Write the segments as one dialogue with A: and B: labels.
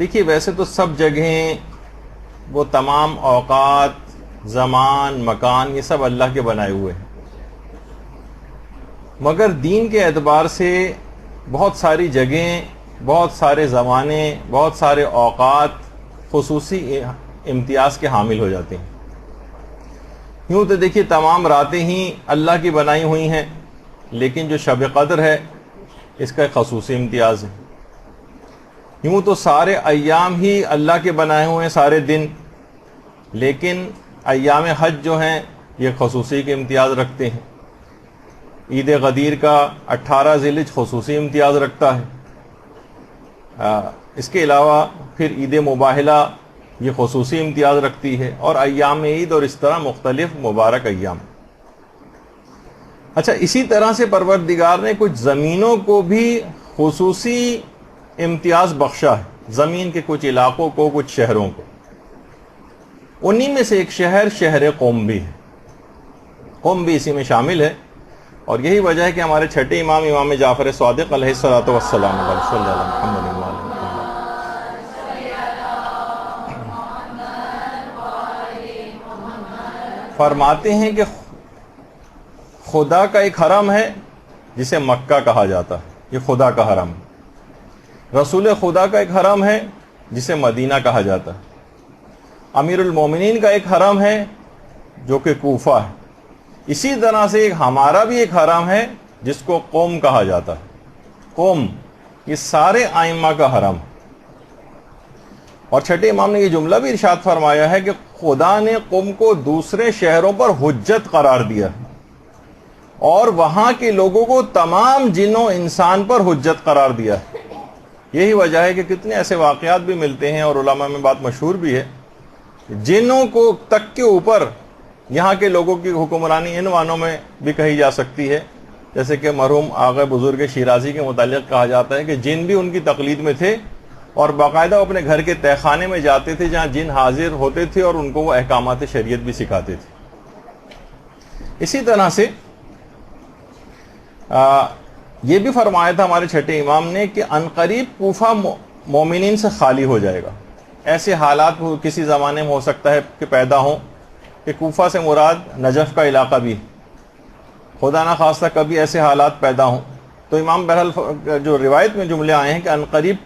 A: دیکھیے ویسے تو سب جگہیں وہ تمام اوقات، زمان، مکان، یہ سب اللہ کے بنائے ہوئے ہیں، مگر دین کے اعتبار سے بہت ساری جگہیں، بہت سارے زمانے، بہت سارے اوقات خصوصی امتیاز کے حامل ہو جاتے ہیں۔ یوں تو دیکھیے تمام راتیں ہی اللہ کی بنائی ہوئی ہیں، لیکن جو شب قدر ہے اس کا ایک خصوصی امتیاز ہے۔ یوں تو سارے ایام ہی اللہ کے بنائے ہوئے ہیں، سارے دن، لیکن ایام حج جو ہیں یہ خصوصی کے امتیاز رکھتے ہیں۔ عید غدیر کا 18 ذی الحجہ خصوصی امتیاز رکھتا ہے۔ اس کے علاوہ پھر عید مباہلہ یہ خصوصی امتیاز رکھتی ہے، اور ایام عید اور اس طرح مختلف مبارک ایام۔ اچھا، اسی طرح سے پروردگار نے کچھ زمینوں کو بھی خصوصی امتیاز بخشا ہے، زمین کے کچھ علاقوں کو، کچھ شہروں کو۔ انہی میں سے ایک شہر شہر قم بھی ہے، قم بھی اسی میں شامل ہے، اور یہی وجہ ہے کہ ہمارے چھٹے امام، امام جعفر صادق علیہ الصلوۃ والسلام صلی اللہ علیہ محمد فرماتے ہیں کہ خدا کا ایک حرم ہے جسے مکہ کہا جاتا ہے، یہ خدا کا حرم ہے۔ رسول خدا کا ایک حرم ہے جسے مدینہ کہا جاتا ہے۔ امیر المومنین کا ایک حرم ہے جو کہ کوفہ ہے۔ اسی طرح سے ہمارا بھی ایک حرم ہے جس کو قم کہا جاتا ہے۔ قم یہ سارے ائمہ کا حرم ہے۔ اور چھٹے امام نے یہ جملہ بھی ارشاد فرمایا ہے کہ خدا نے قم کو دوسرے شہروں پر حجت قرار دیا ہے، اور وہاں کے لوگوں کو تمام جن و انسان پر حجت قرار دیا ہے۔ یہی وجہ ہے کہ کتنے ایسے واقعات بھی ملتے ہیں، اور علماء میں بات مشہور بھی ہے، جنوں کو تک کے اوپر یہاں کے لوگوں کی حکمرانی ان معنوں میں بھی کہی جا سکتی ہے، جیسے کہ مرحوم آغا بزرگ شیرازی کے متعلق کہا جاتا ہے کہ جن بھی ان کی تقلید میں تھے، اور باقاعدہ اپنے گھر کے تہہ خانے میں جاتے تھے جہاں جن حاضر ہوتے تھے، اور ان کو وہ احکامات شریعت بھی سکھاتے تھے۔ اسی طرح سے یہ بھی فرمایا تھا ہمارے چھٹے امام نے کہ عنقریب کوفہ مومنین سے خالی ہو جائے گا۔ ایسے حالات کسی زمانے میں ہو سکتا ہے کہ پیدا ہوں کہ کوفہ سے مراد نجف کا علاقہ بھی، خدا نہ خواستہ کبھی ایسے حالات پیدا ہوں تو امام بہرحال جو روایت میں جملے آئے ہیں کہ عنقریب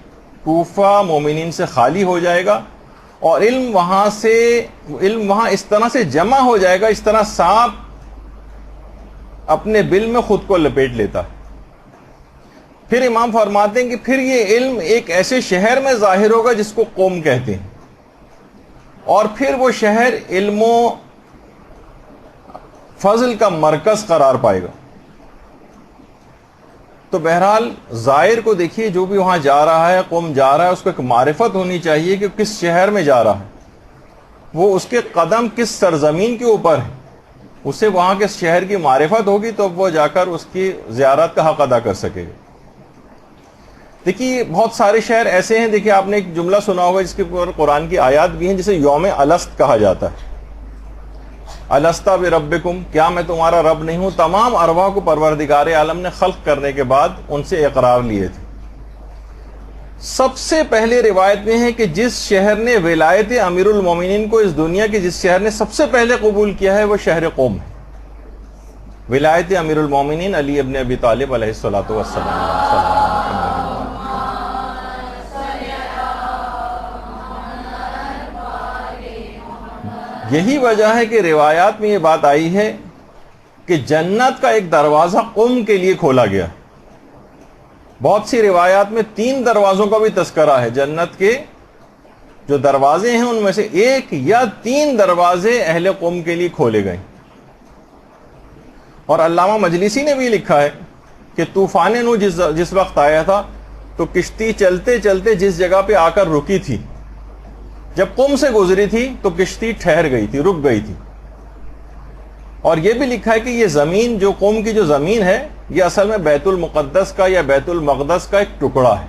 A: کوفہ مومنین سے خالی ہو جائے گا، اور علم وہاں اس طرح سے جمع ہو جائے گا، اس طرح سانپ اپنے بل میں خود کو لپیٹ لیتا ہے۔ پھر امام فرماتے ہیں کہ پھر یہ علم ایک ایسے شہر میں ظاہر ہوگا جس کو قوم کہتے ہیں، اور پھر وہ شہر علم و فضل کا مرکز قرار پائے گا۔ تو بہرحال زائر کو دیکھیے، جو بھی وہاں جا رہا ہے، قوم جا رہا ہے، اس کو ایک معرفت ہونی چاہیے کہ کس شہر میں جا رہا ہے، وہ اس کے قدم کس سرزمین کے اوپر ہے، اسے وہاں کے شہر کی معرفت ہوگی تو وہ جا کر اس کی زیارت کا حق ادا کر سکے گا۔ دیکھیے بہت سارے شہر ایسے ہیں، دیکھیے آپ نے ایک جملہ سنا ہوگا جس کے اوپر قرآن کی آیات بھی ہیں، جسے یوم الست کہا جاتا ہے۔ الست بربکم، کیا میں تمہارا رب نہیں ہوں؟ تمام ارواح کو پروردگار عالم نے خلق کرنے کے بعد ان سے اقرار لیے تھے۔ سب سے پہلے روایت میں ہے کہ جس شہر نے ولایت امیر المومنین کو اس دنیا کے جس شہر نے سب سے پہلے قبول کیا ہے وہ شہر قوم ہے۔ ولایت امیر المومنین علی ابن ابی طالب علیہ الصلوۃ والسلام۔ یہی وجہ ہے کہ روایات میں یہ بات آئی ہے کہ جنت کا ایک دروازہ قم کے لیے کھولا گیا۔ بہت سی روایات میں 3 دروازوں کا بھی تذکرہ ہے۔ جنت کے جو دروازے ہیں ان میں سے 1 یا 3 دروازے اہل قم کے لیے کھولے گئے۔ اور علامہ مجلسی نے بھی لکھا ہے کہ طوفان نوح جس وقت آیا تھا تو کشتی چلتے چلتے جس جگہ پہ آ کر رکی تھی، جب قم سے گزری تھی تو کشتی ٹھہر گئی تھی، رک گئی تھی۔ اور یہ بھی لکھا ہے کہ یہ زمین، جو قوم کی جو زمین ہے، یہ اصل میں بیت المقدس کا یا بیت المقدس کا ایک ٹکڑا ہے۔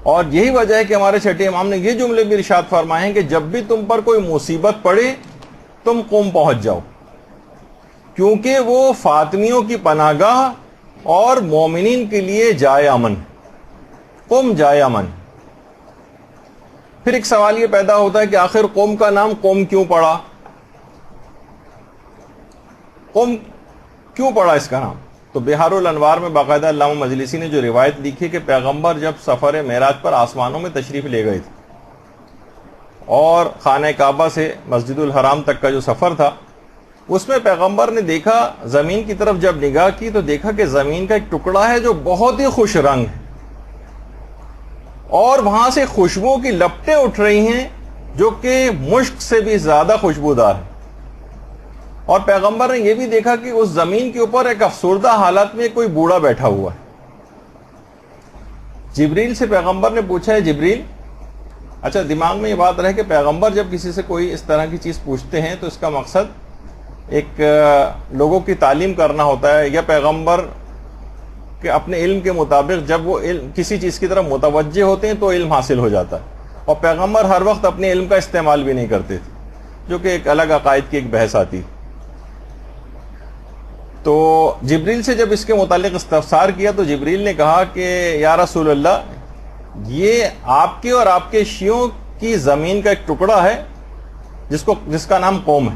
A: اور یہی وجہ ہے کہ ہمارے چھٹے امام نے یہ جملے بھی ارشاد فرمائے ہیں کہ جب بھی تم پر کوئی مصیبت پڑے تم قم پہنچ جاؤ، کیونکہ وہ فاطمیوں کی پناہ گاہ اور مومنین کے لیے جائے امن، قم جائے امن۔ پھر ایک سوال یہ پیدا ہوتا ہے کہ آخر قوم کا نام قوم کیوں پڑا؟ قوم کیوں پڑا اس کا نام؟ تو بہار الانوار میں باقاعدہ علامہ مجلسی نے جو روایت لکھی کہ پیغمبر جب سفر معراج پر آسمانوں میں تشریف لے گئے تھے اور خانہ کعبہ سے مسجد الحرام تک کا جو سفر تھا، اس میں پیغمبر نے دیکھا، زمین کی طرف جب نگاہ کی تو دیکھا کہ زمین کا ایک ٹکڑا ہے جو بہت ہی خوش رنگ ہے، اور وہاں سے خوشبو کی لپٹیں اٹھ رہی ہیں جو کہ مشک سے بھی زیادہ خوشبودار ہے۔ اور پیغمبر نے یہ بھی دیکھا کہ اس زمین کے اوپر ایک افسردہ حالت میں کوئی بوڑھا بیٹھا ہوا ہے۔ جبریل سے پیغمبر نے پوچھا ہے جبریل، اچھا دماغ میں یہ بات رہے کہ پیغمبر جب کسی سے کوئی اس طرح کی چیز پوچھتے ہیں تو اس کا مقصد ایک لوگوں کی تعلیم کرنا ہوتا ہے، یا پیغمبر کے اپنے علم کے مطابق جب وہ کسی چیز کی طرف متوجہ ہوتے ہیں تو علم حاصل ہو جاتا ہے، اور پیغمبر ہر وقت اپنے علم کا استعمال بھی نہیں کرتے تھے، جو کہ ایک الگ عقائد کی ایک بحث آتی۔ تو جبریل سے جب اس کے متعلق استفسار کیا تو جبریل نے کہا کہ یا رسول اللہ، یہ آپ کے اور آپ کے شیعوں کی زمین کا ایک ٹکڑا ہے جس کا نام قوم ہے۔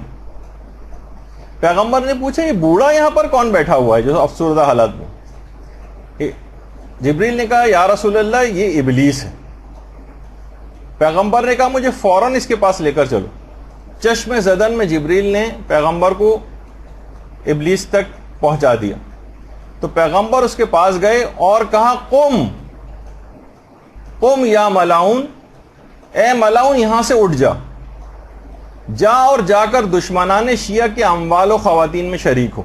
A: پیغمبر نے پوچھا یہ بوڑھا یہاں پر کون بیٹھا ہوا ہے جو افسردہ حالت میں؟ جبریل نے کہا یا رسول اللہ یہ ابلیس ہے۔ پیغمبر نے کہا مجھے فوراً اس کے پاس لے کر چلو۔ چشم زدن میں جبریل نے پیغمبر کو ابلیس تک پہنچا دیا، تو پیغمبر اس کے پاس گئے اور کہا قم یا ملاؤن، اے ملاؤن یہاں سے اٹھ جا اور جا کر دشمنان شیعہ کے اموال و خواتین میں شریک ہو،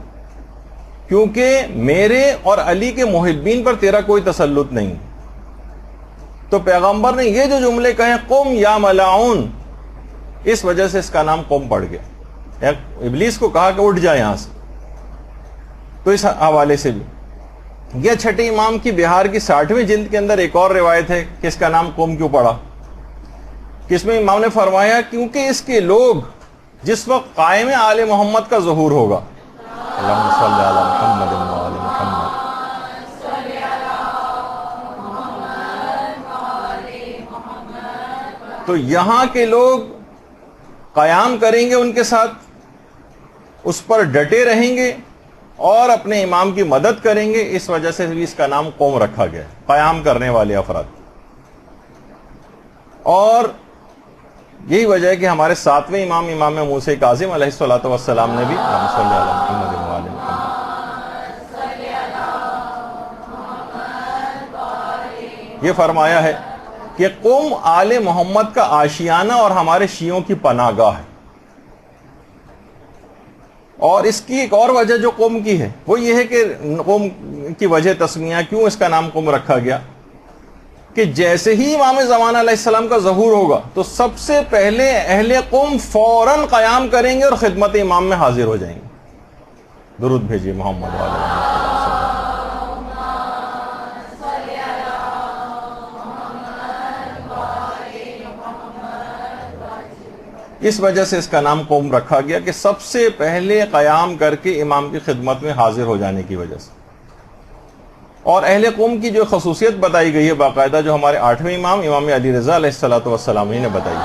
A: کیونکہ میرے اور علی کے محبین پر تیرا کوئی تسلط نہیں۔ تو پیغمبر نے یہ جو جملے کہے قم یا ملاؤن، اس وجہ سے اس کا نام قوم پڑ گیا۔ ابلیس کو کہا کہ اٹھ جا یہاں سے۔ تو اس حوالے سے بھی یہ چھٹے امام کی بہار کی 60ویں جلد کے اندر ایک اور روایت ہے کہ اس کا نام قوم کیوں پڑا، کہ اس میں امام نے فرمایا کیونکہ اس کے لوگ جس وقت قائم آل محمد کا ظہور ہوگا، اللہم صلی علی محمد و آل محمد، تو یہاں کے لوگ قیام کریں گے ان کے ساتھ، اس پر ڈٹے رہیں گے اور اپنے امام کی مدد کریں گے، اس وجہ سے بھی اس کا نام قوم رکھا گیا، قیام کرنے والے افراد۔ اور یہی وجہ ہے کہ ہمارے 7ویں امام امام موسیٰ کاظم علیہ الصلوۃ والسلام نے بھی صلی اللہ علیہ وسلم یہ فرمایا ہے کہ قوم آل محمد کا آشیانہ اور ہمارے شیعوں کی پناہ گاہ ہے۔ اور اس کی ایک اور وجہ جو قوم کی ہے وہ یہ ہے کہ قوم کی وجہ تسمیہ کیوں اس کا نام قوم رکھا گیا، کہ جیسے ہی امام زمانہ علیہ السلام کا ظہور ہوگا تو سب سے پہلے اہل قوم فوراً قیام کریں گے اور خدمت امام میں حاضر ہو جائیں گے۔ درود بھیجیے محمد علیہ وسلم۔ اس وجہ سے اس کا نام قوم رکھا گیا کہ سب سے پہلے قیام کر کے امام کی خدمت میں حاضر ہو جانے کی وجہ سے۔ اور اہل قوم کی جو خصوصیت بتائی گئی ہے باقاعدہ جو ہمارے 8ویں امام امام علی رضا علیہ الصلوۃ والسلام نے بتائی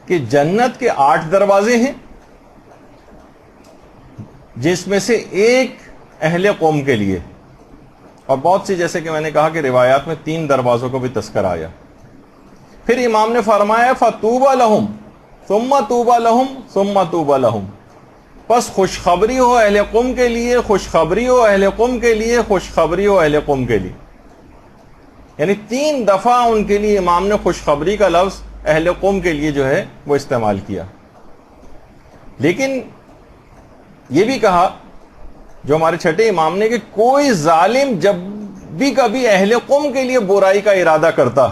A: کہ جنت کے 8 دروازے ہیں، جس میں سے ایک اہل قوم کے لیے، اور بہت سی جیسے کہ میں نے کہا کہ روایات میں 3 دروازوں کو بھی تذکر آیا۔ پھر امام نے فرمایا فَطُوبَى لَهُمْ ثُمَّ طُوبَى لَهُمْ ثُمَّ طُوبَى لَهُمْ، پس خوشخبری ہو اہل قوم کے لیے، خوشخبری ہو اہل قوم کے لیے، خوشخبری ہو اہل قوم کے لیے، یعنی 3 دفعہ ان کے لیے امام نے خوشخبری کا لفظ اہل قوم کے لیے جو ہے وہ استعمال کیا۔ لیکن یہ بھی کہا جو ہمارے چھٹے امام نے کہ کوئی ظالم جب بھی کبھی اہل قوم کے لیے برائی کا ارادہ کرتا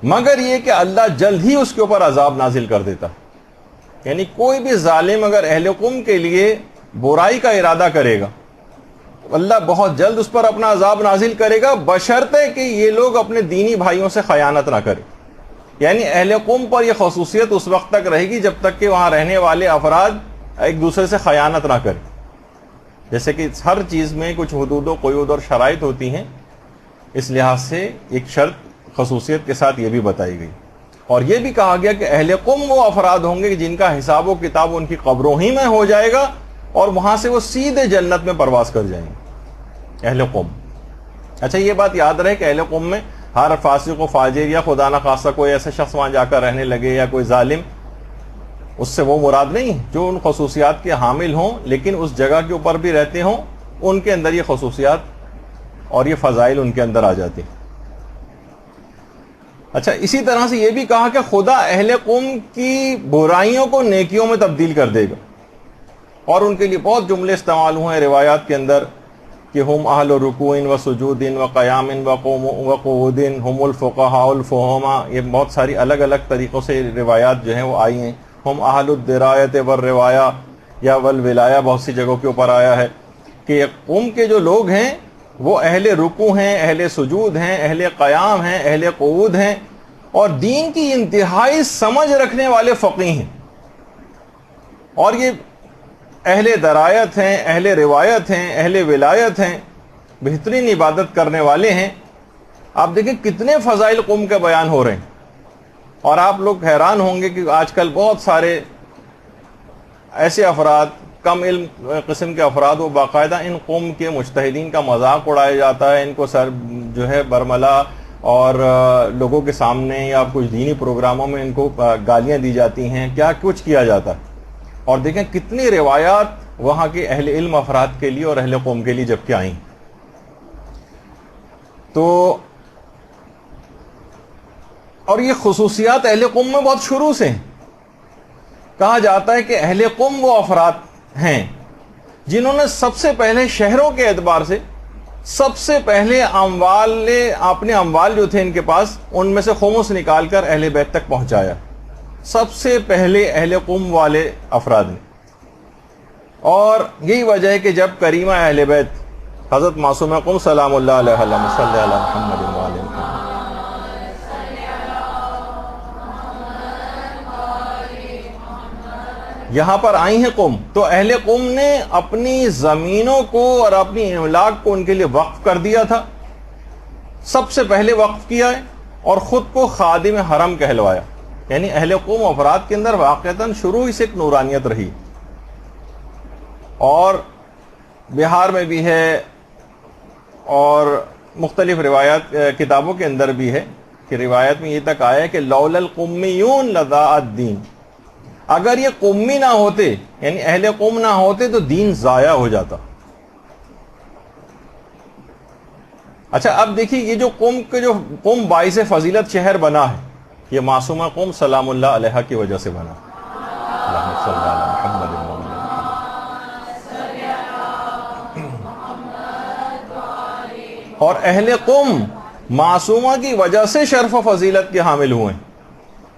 A: مگر یہ کہ اللہ جلد ہی اس کے اوپر عذاب نازل کر دیتا، یعنی کوئی بھی ظالم اگر اہل قوم کے لیے برائی کا ارادہ کرے گا اللہ بہت جلد اس پر اپنا عذاب نازل کرے گا، بشرطے کہ یہ لوگ اپنے دینی بھائیوں سے خیانت نہ کریں۔ یعنی اہل قوم پر یہ خصوصیت اس وقت تک رہے گی جب تک کہ وہاں رہنے والے افراد ایک دوسرے سے خیانت نہ کریں. جیسے کہ ہر چیز میں کچھ حدود و قیود اور شرائط ہوتی ہیں، اس لحاظ سے ایک شرط خصوصیت کے ساتھ یہ بھی بتائی گئی. اور یہ بھی کہا گیا کہ اہل قم وہ افراد ہوں گے جن کا حساب و کتاب ان کی قبروں ہی میں ہو جائے گا اور وہاں سے وہ سیدھے جنت میں پرواز کر جائیں گے. اہل قم. اچھا یہ بات یاد رہے کہ اہل قم میں ہر فاسق و فاجر یا خدا نہ خواستہ کوئی ایسا شخص وہاں جا کر رہنے لگے یا کوئی ظالم، اس سے وہ مراد نہیں. جو ان خصوصیات کے حامل ہوں لیکن اس جگہ کے اوپر بھی رہتے ہوں، ان کے اندر یہ خصوصیات اور یہ فضائل ان کے اندر آ جاتی. اچھا اسی طرح سے یہ بھی کہا کہ خدا اہل قم کی برائیوں کو نیکیوں میں تبدیل کر دے گا، اور ان کے لیے بہت جملے استعمال ہوئے ہیں روایات کے اندر کہ ہم اہل رکوع و سجود و قیام و قعود ہم الفقہاء الفہماء. یہ بہت ساری الگ الگ طریقوں سے روایات جو ہیں وہ آئی ہیں. ہم اہل الدرایت والروایا یا والولایا بہت سی جگہوں کے اوپر آیا ہے کہ قوم کے جو لوگ ہیں وہ اہل رکوع ہیں، اہل سجود ہیں، اہل قیام ہیں، اہل قعود ہیں، اور دین کی انتہائی سمجھ رکھنے والے فقیہ ہیں. اور یہ اہل درایت ہیں، اہل روایت ہیں، اہل ولایت ہیں، بہترین عبادت کرنے والے ہیں. آپ دیکھیں کتنے فضائل قوم کے بیان ہو رہے ہیں. اور آپ لوگ حیران ہوں گے کہ آج کل بہت سارے ایسے افراد، کم علم قسم کے افراد، وہ باقاعدہ ان قوم کے مجتہدین کا مذاق اڑایا جاتا ہے، ان کو سر جو ہے برملا اور لوگوں کے سامنے یا کچھ دینی پروگراموں میں ان کو گالیاں دی جاتی ہیں، کیا کچھ کیا جاتا ہے. اور دیکھیں کتنی روایات وہاں کے اہل علم افراد کے لیے اور اہل قوم کے لیے جب کہ آئیں. تو اور یہ خصوصیات اہل قوم میں بہت شروع سے ہیں. کہا جاتا ہے کہ اہل قوم وہ افراد ہیں جنہوں نے سب سے پہلے شہروں کے اعتبار سے سب سے پہلے اپنے اموال جو تھے ان کے پاس، ان میں سے خمس نکال کر اہل بیت تک پہنچایا. سب سے پہلے اہل قوم والے افراد نے. اور یہی وجہ ہے کہ جب کریمہ اہل بیت حضرت معصومہ قم سلام اللہ علیہ وسلم صلی اللہ علیہ محمد وعلیہ محمد یہاں پر آئی ہیں قوم، تو اہل قوم نے اپنی زمینوں کو اور اپنی املاک کو ان کے لیے وقف کر دیا تھا. سب سے پہلے وقف کیا ہے اور خود کو خادم حرم کہلوایا. یعنی اہل قوم افراد کے اندر واقعتاً شروع ہی سے ایک نورانیت رہی. اور بہار میں بھی ہے اور مختلف روایات کتابوں کے اندر بھی ہے کہ روایت میں یہ تک آیا ہے کہ لولا القمیون لضاع الدین. اگر یہ قومی نہ ہوتے، یعنی اہل قوم نہ ہوتے، تو دین ضائع ہو جاتا. اچھا اب دیکھیے یہ جو قوم باعث فضیلت شہر بنا ہے، یہ معصومہ قوم سلام اللہ علیہ کی وجہ سے بنا. اللہم صلی علی محمد وعلی محمد. اور اہل قوم معصومہ کی وجہ سے شرف و فضیلت کے حامل ہوئے.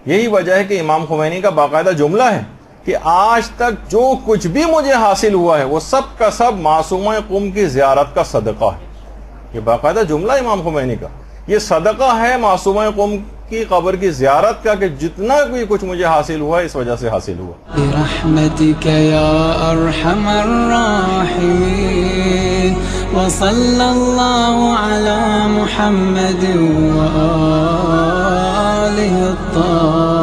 A: یہی وجہ ہے کہ امام خمینی کا باقاعدہ جملہ ہے کہ آج تک جو کچھ بھی مجھے حاصل ہوا ہے وہ سب کا سب معصومہ قوم کی زیارت کا صدقہ ہے. یہ باقاعدہ جملہ امام خمینی کا، یہ صدقہ ہے معصومہ قوم کی قبر کی زیارت کا، کہ جتنا بھی کچھ مجھے حاصل ہوا ہے اس وجہ سے حاصل ہوا.
B: برحمتک یا ارحم الراحمین وصلی اللہ علی محمد وآلہ الطاہرین.